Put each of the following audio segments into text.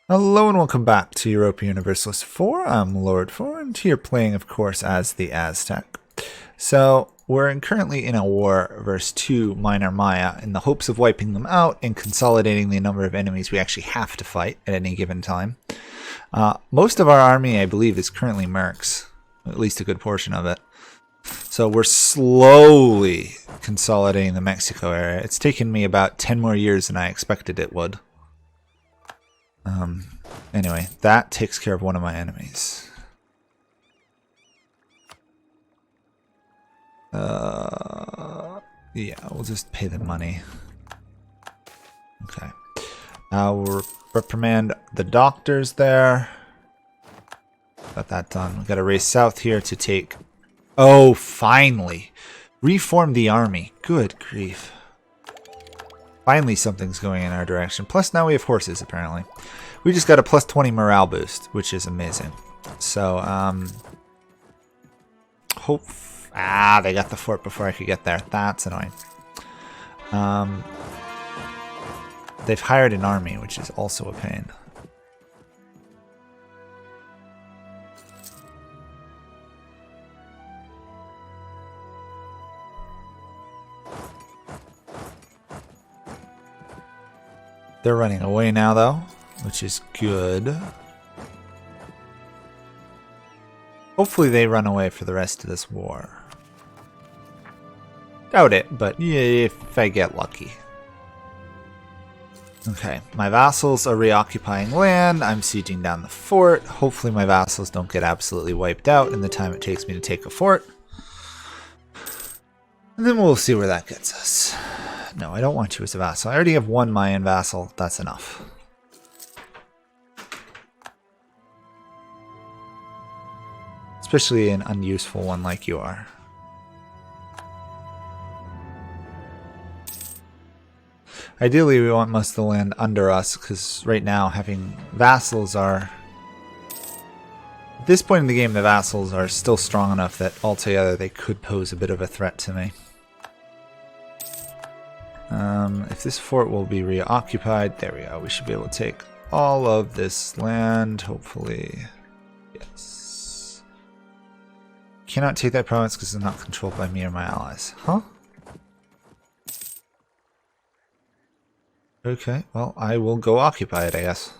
Hello and welcome back to Europa Universalis 4. I'm Lord Forwind, here playing, of course, as the Aztec. So, we're currently in a war versus two minor Maya in the hopes of wiping them out and consolidating the number of enemies we actually have to fight at any given time. Most of our army, I believe, is currently mercs, at least a good portion of it. So we're slowly consolidating the Mexico area. It's taken me about 10 more years than I expected it would. Anyway, that takes care of one of my enemies. Yeah, we'll just pay the money. Okay. We'll reprimand the doctors there. Got that done. We gotta race south here to take... Oh, finally! Reform the army. Good grief. Finally something's going in our direction. Plus now we have horses, apparently. We just got a plus 20 morale boost, which is amazing. So, they got the fort before I could get there. That's annoying. They've hired an army, which is also a pain. They're running away now, though, which is good. Hopefully they run away for the rest of this war. Doubt it, but yeah, if I get lucky. Okay, my vassals are reoccupying land. I'm sieging down the fort. Hopefully my vassals don't get absolutely wiped out in the time it takes me to take a fort. And then we'll see where that gets us. No, I don't want you as a vassal. I already have one Mayan vassal. That's enough. Especially an unuseful one like you are. Ideally, we want most of the land under us, because right now having vassals are... At this point in the game, the vassals are still strong enough that altogether they could pose a bit of a threat to me. If this fort will be reoccupied, there we go. We should be able to take all of this land, hopefully. Yes. Cannot take that province because it's not controlled by me or my allies. Huh? Okay, well, I will go occupy it, I guess.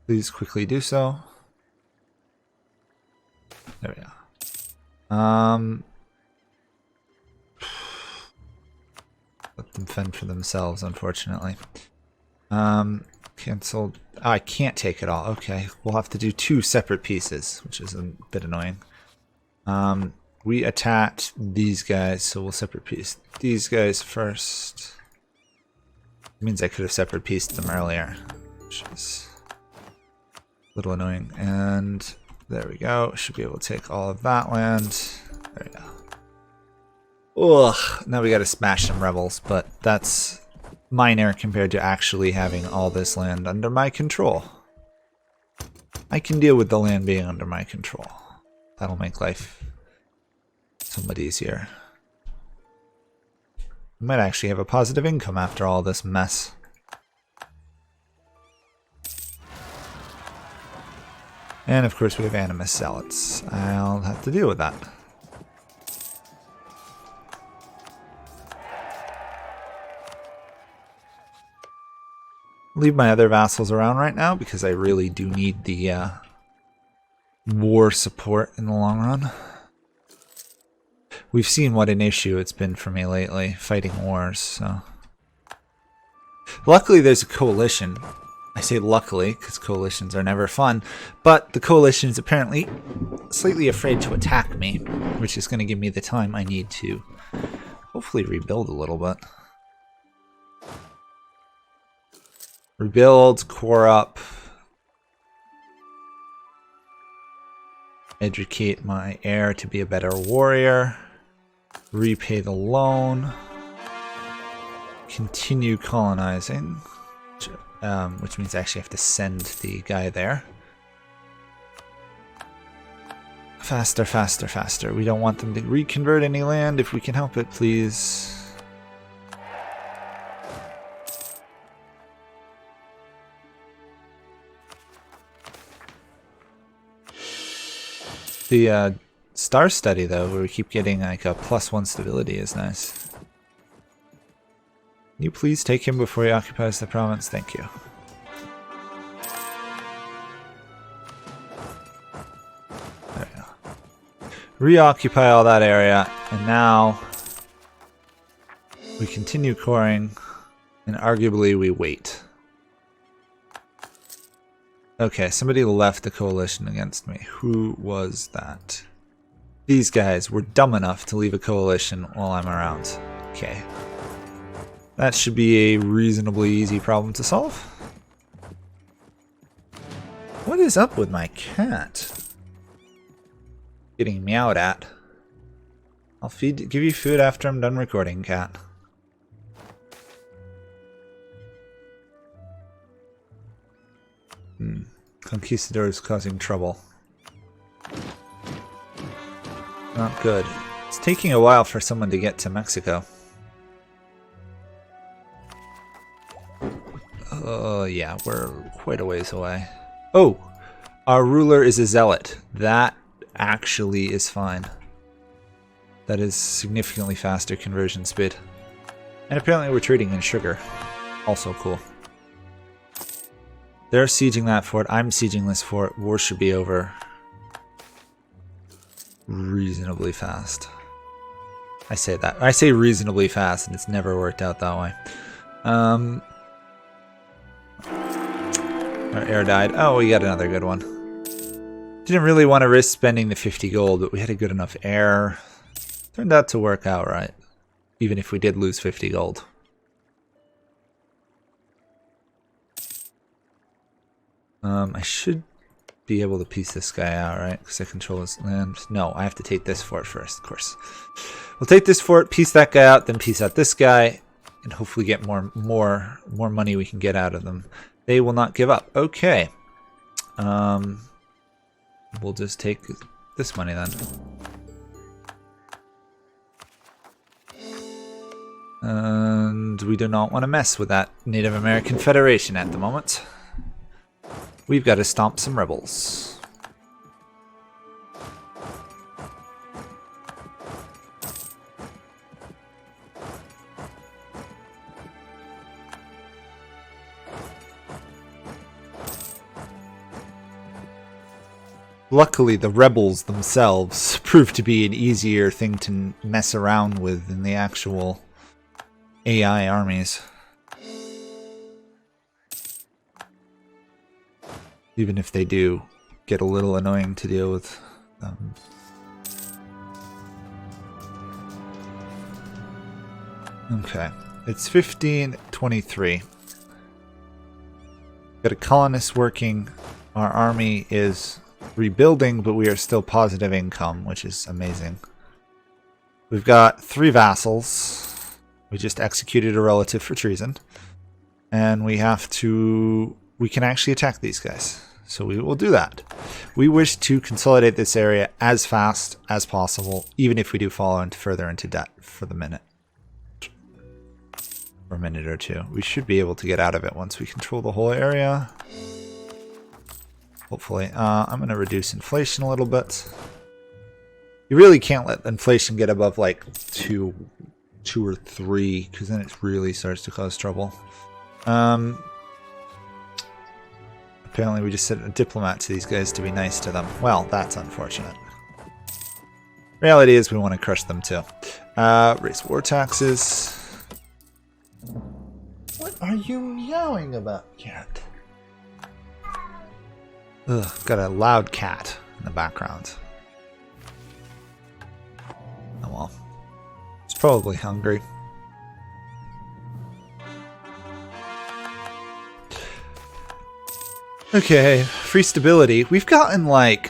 Please quickly do so. There we go. Let them fend for themselves, unfortunately. Cancelled. Oh, I can't take it all. Okay, we'll have to do two separate pieces, which is a bit annoying. We attacked these guys, so we'll separate piece these guys first. It means I could have separate pieced them earlier, which is a little annoying. And there we go. Should be able to take all of that land. There we go. Ugh. Now we gotta smash some rebels, but that's minor compared to actually having all this land under my control. I can deal with the land being under my control. That'll make life somewhat easier. I might actually have a positive income after all this mess. And of course we have animus zealots. I'll have to deal with that. Leave my other vassals around right now because I really do need the war support in the long run. We've seen what an issue it's been for me lately, fighting wars, so... Luckily there's a coalition. I say luckily, because coalitions are never fun, but the coalition is apparently slightly afraid to attack me, which is going to give me the time I need to hopefully rebuild a little bit. Rebuild, core up, educate my heir to be a better warrior, repay the loan, continue colonizing. Which means I actually have to send the guy there. Faster, faster, faster. We don't want them to reconvert any land if we can help it, please. The star study, though, where we keep getting like a +1 stability is nice. Can you please take him before he occupies the province? Thank you. There we go. Reoccupy all that area, and now we continue coring, and arguably we wait. Okay, somebody left the coalition against me. Who was that? These guys were dumb enough to leave a coalition while I'm around. Okay. That should be a reasonably easy problem to solve. What is up with my cat? Getting meowed at. I'll give you food after I'm done recording, cat. Conquistadors causing trouble. Not good. It's taking a while for someone to get to Mexico. Yeah, we're quite a ways away. Oh! Our ruler is a zealot. That actually is fine. That is significantly faster conversion speed. And apparently we're trading in sugar. Also cool. They're sieging that fort. I'm sieging this fort. War should be over reasonably fast. I say that. I say reasonably fast, and it's never worked out that way. Our heir died. Oh, we got another good one. Didn't really want to risk spending the 50 gold, but we had a good enough heir. Turned out to work out right, even if we did lose 50 gold. I should be able to piece this guy out, right? Because I control his land. No, I have to take this fort first, of course. We'll take this fort, piece that guy out, then piece out this guy, and hopefully get more money we can get out of them. They will not give up. Okay. We'll just take this money then. And we do not want to mess with that Native American Federation at the moment. We've got to stomp some rebels. Luckily, the rebels themselves proved to be an easier thing to mess around with than the actual AI armies. Even if they do get a little annoying to deal with. Okay, it's 1523. Got a colonist working. Our army is rebuilding, but we are still positive income, which is amazing. We've got 3 vassals. We just executed a relative for treason. And we have to... we can actually attack these guys. So we will do that. We wish to consolidate this area as fast as possible, even if we do fall further into debt for the minute. For a minute or two. We should be able to get out of it once we control the whole area. Hopefully. I'm going to reduce inflation a little bit. You really can't let inflation get above like 2 or 3, because then it really starts to cause trouble. Apparently we just sent a diplomat to these guys to be nice to them. Well, that's unfortunate. Reality is we want to crush them too. Raise war taxes. What are you meowing about, cat? Ugh, got a loud cat in the background. Oh well. It's probably hungry. Okay, free stability. We've gotten like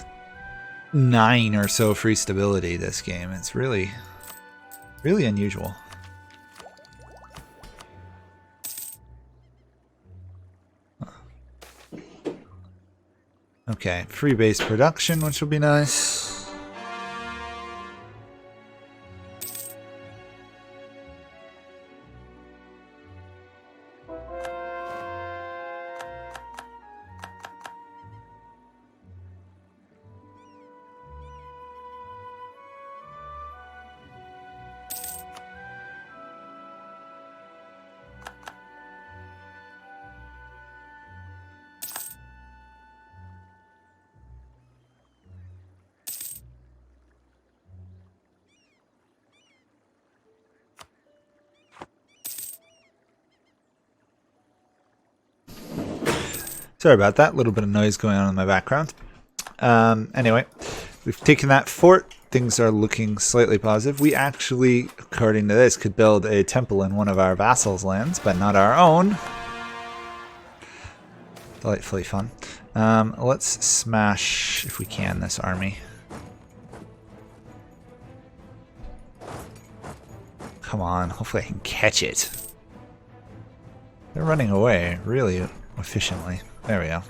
9 or so free stability this game. It's really unusual. Okay, free base production, which will be nice. Sorry about that. A little bit of noise going on in my background. Anyway, we've taken that fort. Things are looking slightly positive. We actually, according to this, could build a temple in one of our vassals' lands, but not our own. Delightfully fun. Let's smash, if we can, this army. Come on, hopefully I can catch it. They're running away really efficiently. There we go.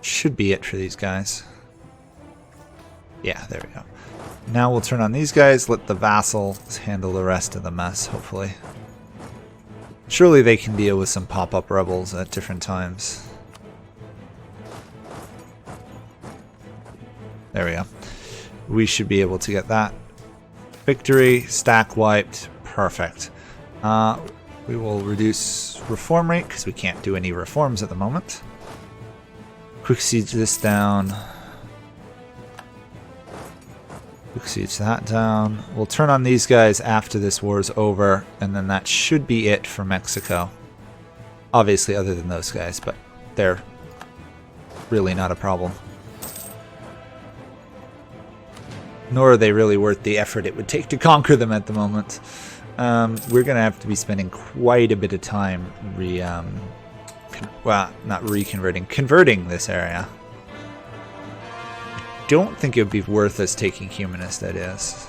Should be it for these guys. Yeah, there we go. Now we'll turn on these guys, let the vassals handle the rest of the mess, hopefully. Surely they can deal with some pop-up rebels at different times. There we go. We should be able to get that. Victory, stack wiped, perfect. We will reduce reform rate because we can't do any reforms at the moment. Quick siege this down. Quick siege that down. We'll turn on these guys after this war is over, and then that should be it for Mexico. Obviously, other than those guys, but they're really not a problem. Nor are they really worth the effort it would take to conquer them at the moment. We're going to have to be spending quite a bit of time converting this area. Don't think it would be worth us taking humanist ideas.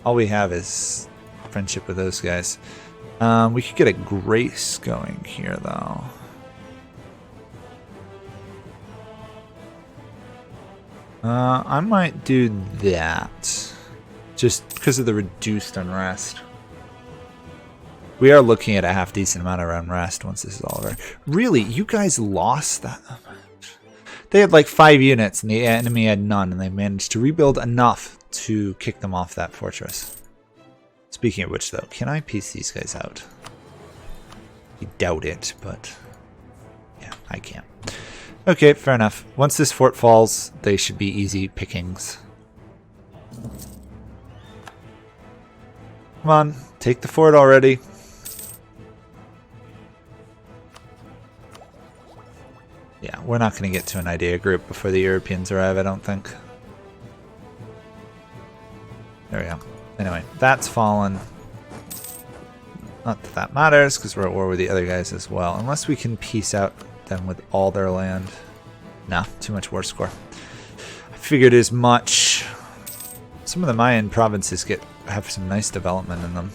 All we have is friendship with those guys. We could get a grace going here, though. I might do that. Just because of the reduced unrest. We are looking at a half-decent amount of unrest once this is all over. Really? You guys lost that much? They had like 5 units and the enemy had none, and they managed to rebuild enough to kick them off that fortress. Speaking of which, though, can I piece these guys out? I doubt it, but yeah, I can. Okay, fair enough. Once this fort falls, they should be easy pickings. Come on, take the fort already. Yeah, we're not going to get to an idea group before the Europeans arrive, I don't think. There we go. Anyway, that's fallen. Not that that matters, because we're at war with the other guys as well. Unless we can piece out them with all their land. Nah, too much war score. I figured as much. Some of the Mayan provinces have some nice development in them.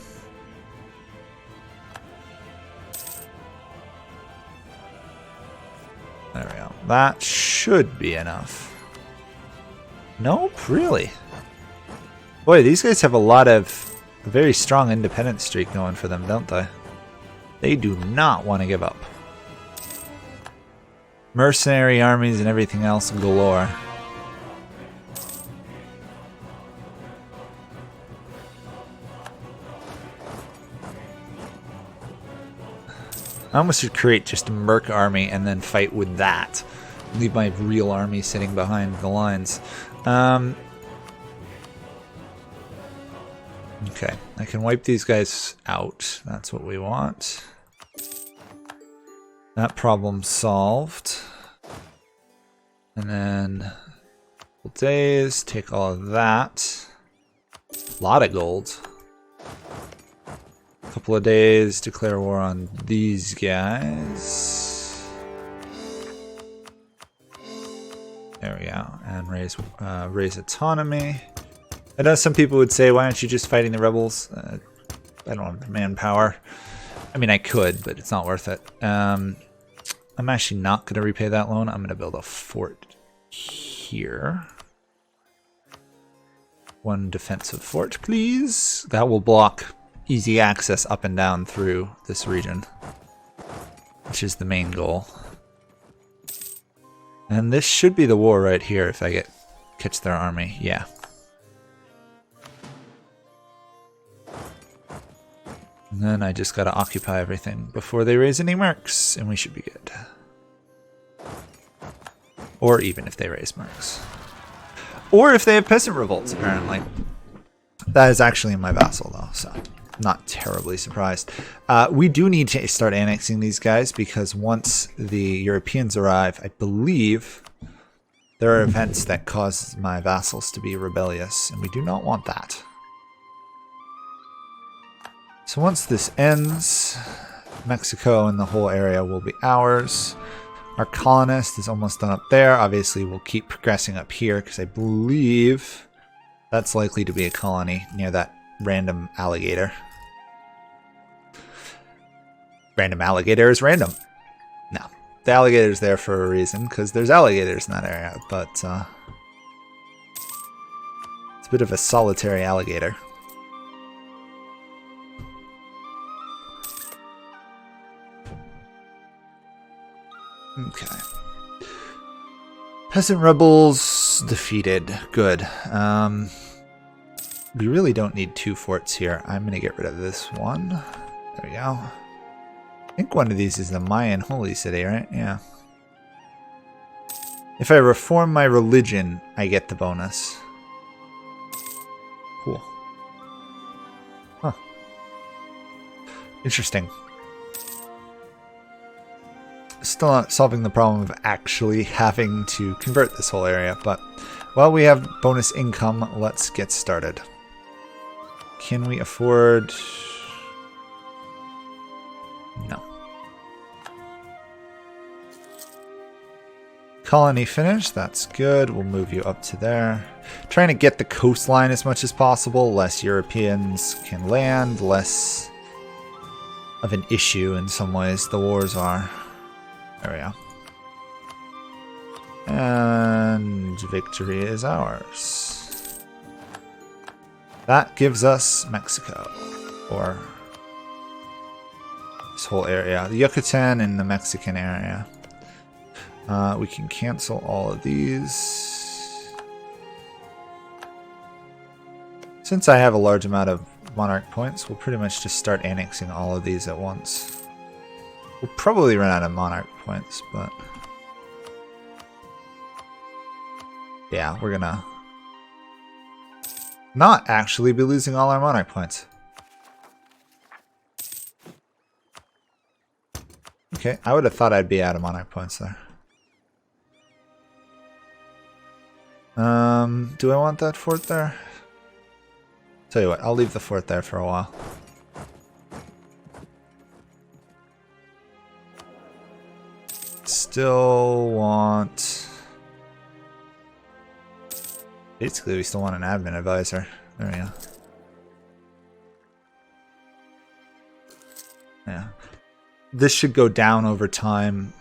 There we go. That should be enough. Nope, really. Boy, these guys have a very strong independent streak going for them, don't they? They do not want to give up. Mercenary armies and everything else galore. I almost should create just a merc army and then fight with that. Leave my real army sitting behind the lines. Okay, I can wipe these guys out. That's what we want. That problem solved. And then days, take all of that. A lot of gold. Couple of days, declare war on these guys. There we go, and raise autonomy. I know some people would say, why aren't you just fighting the rebels? I don't have the manpower. I mean, I could, but it's not worth it. I'm actually not going to repay that loan. I'm going to build a fort here. One defensive fort, please. That will block easy access up and down through this region, which is the main goal. And this should be the war right here if I catch their army. Yeah. And then I just gotta occupy everything before they raise any mercs, and we should be good. Or even if they raise mercs. Or if they have peasant revolts, apparently. That is actually my vassal, though, so not terribly surprised. We do need to start annexing these guys because once the Europeans arrive, I believe there are events that cause my vassals to be rebellious, and we do not want that. So once this ends, Mexico and the whole area will be ours. Our colonist is almost done up there. Obviously, we'll keep progressing up here because I believe that's likely to be a colony near that random alligator. Random alligator is random. No, the alligator's there for a reason because there's alligators in that area, but it's a bit of a solitary alligator. Okay. Peasant rebels defeated. Good. We really don't need 2 forts here. I'm going to get rid of this one. There we go. I think one of these is the Mayan holy city, right? Yeah. If I reform my religion, I get the bonus. Cool. Huh. Interesting. Still not solving the problem of actually having to convert this whole area, but while we have bonus income, let's get started. Can we afford... No. Colony finished, that's good. We'll move you up to there. Trying to get the coastline as much as possible. Less Europeans can land, less of an issue in some ways the wars are. There we go. And victory is ours. That gives us Mexico. Or this whole area. The Yucatan and the Mexican area. We can cancel all of these. Since I have a large amount of monarch points, we'll pretty much just start annexing all of these at once. We'll probably run out of monarch points, but yeah, we're gonna not actually be losing all our monarch points. Okay, I would have thought I'd be out of monarch points there. Do I want that fort there? Tell you what, I'll leave the fort there for a while. Still want... Basically, we still want an admin advisor. There we go. Yeah. This should go down over time,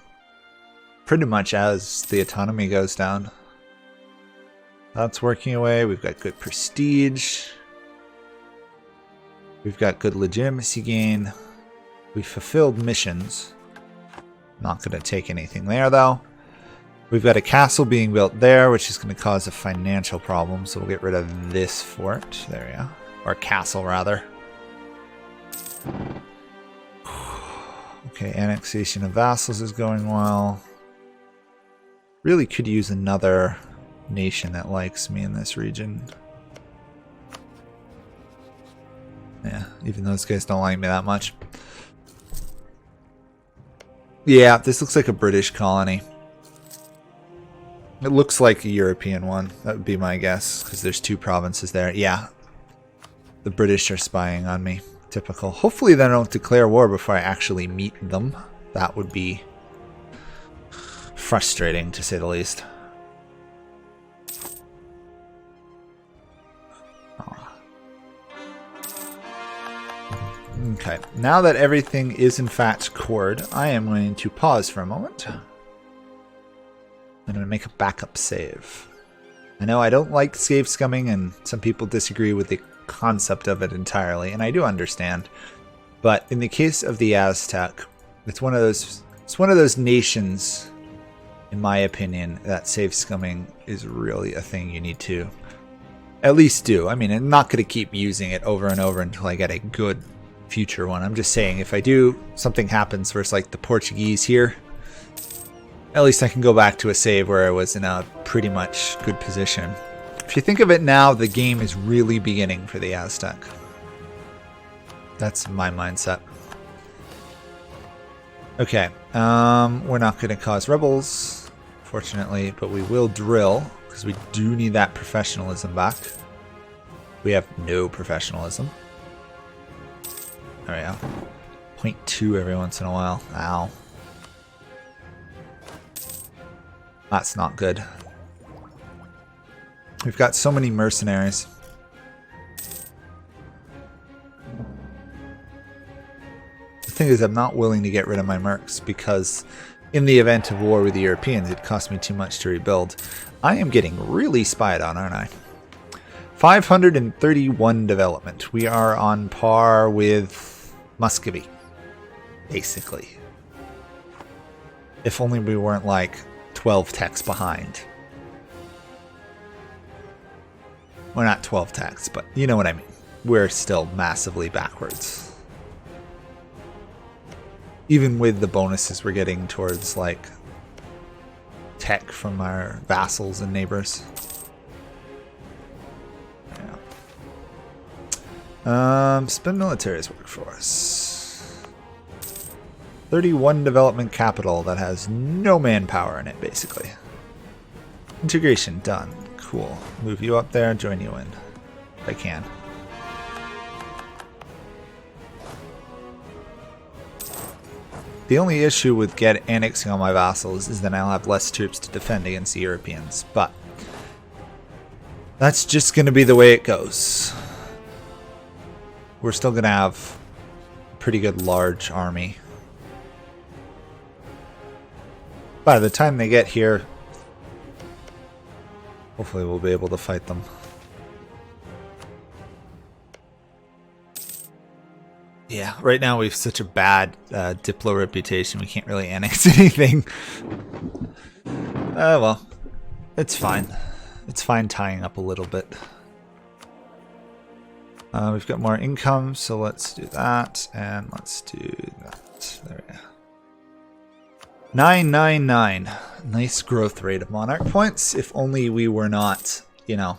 pretty much as the autonomy goes down. That's working away. We've got good prestige. We've got good legitimacy gain. We've fulfilled missions. Not going to take anything there, though. We've got a castle being built there, which is going to cause a financial problem, so we'll get rid of this fort. There we go. Or castle, rather. Okay, annexation of vassals is going well. Really could use another nation that likes me in this region. Yeah, even those guys don't like me that much. Yeah, this looks like a British colony. It looks like a European one. That would be my guess, because there's 2 provinces there. Yeah, the British are spying on me. Typical. Hopefully they don't declare war before I actually meet them. That would be frustrating, to say the least. Okay, now that everything is in fact cored, I am going to pause for a moment. I'm going to make a backup save. I know I don't like save scumming, and some people disagree with the concept of it entirely, and I do understand. But in the case of the Aztec, it's one of those nations, in my opinion, that save scumming is really a thing you need to at least do. I mean, I'm not going to keep using it over and over until I get a good future one. I'm just saying, if I do, something happens versus like the Portuguese here, at least I can go back to a save where I was in a pretty much good position. If you think of it now, the game is really beginning for the Aztec. That's my mindset. Okay, we're not going to cause rebels, fortunately, but we will drill, because we do need that professionalism back. We have no professionalism. There we go. 0.2 every once in a while. Ow. That's not good. We've got so many mercenaries. The thing is, I'm not willing to get rid of my mercs because in the event of war with the Europeans, it cost me too much to rebuild. I am getting really spied on, aren't I? 531 development. We are on par with Muscovy, basically. If only we weren't like 12 techs behind. We're not 12 techs, but you know what I mean. We're still massively backwards. Even with the bonuses we're getting towards like tech from our vassals and neighbors. Yeah. Spend military's workforce. 31 development capital that has no manpower in it, basically. Integration done. Cool. Move you up there, join you in. If I can. The only issue with annexing all my vassals is that I'll have less troops to defend against the Europeans, but that's just going to be the way it goes. We're still going to have a pretty good large army. By the time they get here, hopefully we'll be able to fight them. Yeah, right now we have such a bad Diplo reputation, we can't really annex anything. Well, it's fine. It's fine tying up a little bit. We've got more income, so let's do that, and let's do that. There we go. 999. Nice growth rate of monarch points. If only we were not, you know,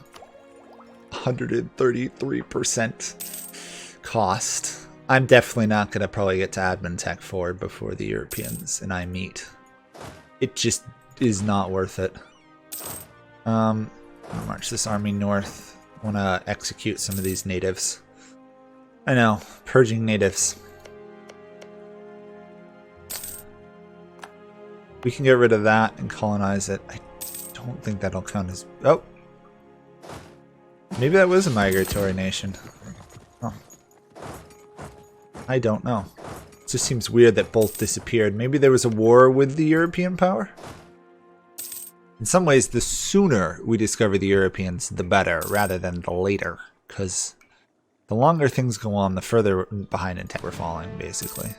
133% cost. I'm definitely not going to probably get to admin tech forward before the Europeans and I meet. It just is not worth it. I'll march this army north. I want to execute some of these natives. I know, purging natives. We can get rid of that and colonize it. I don't think that'll count as... Oh! Maybe that was a migratory nation. Oh. I don't know. It just seems weird that both disappeared. Maybe there was a war with the European power? In some ways, the sooner we discover the Europeans, the better, rather than the later. Because the longer things go on, the further behind in tech we're falling, basically.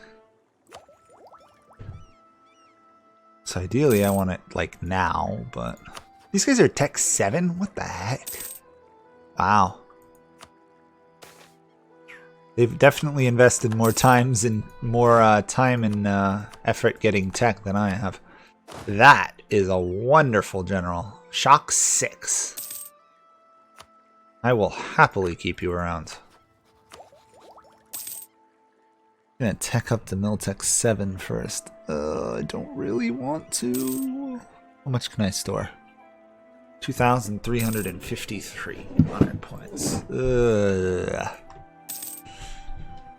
So ideally, I want it, like, now, but... These guys are tech 7? What the heck? Wow. They've definitely invested more time and effort getting tech than I have. That is a wonderful general. Shock 6. I will happily keep you around. I'm gonna tech up to Miltech 7 first. I don't really want to. How much can I store? 2,353 monarch points.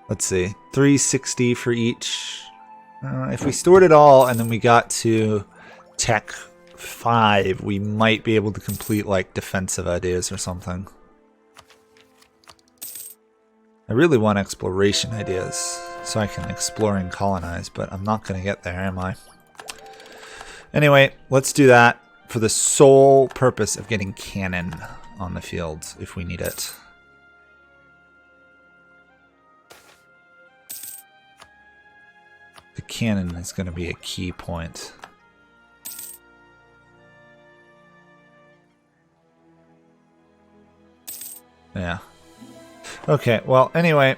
Let's see, 360 for each. If we stored it all and then we got to tech 5, we might be able to complete like defensive ideas or something. I really want exploration ideas so I can explore and colonize, but I'm not going to get there, am I? Anyway, let's do that for the sole purpose of getting cannon on the field if we need it. The cannon is going to be a key point. Yeah. Okay, well, anyway,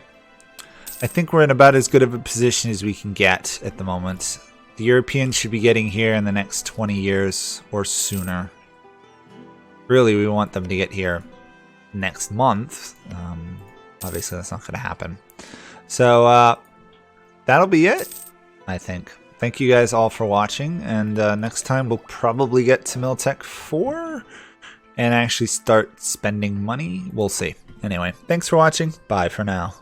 I think we're in about as good of a position as we can get at the moment. The Europeans should be getting here in the next 20 years or sooner. Really, we want them to get here next month. Obviously, that's not going to happen. So that'll be it, I think. Thank you guys all for watching, and next time we'll probably get to Miltech 4 and actually start spending money. We'll see. Anyway, thanks for watching. Bye for now.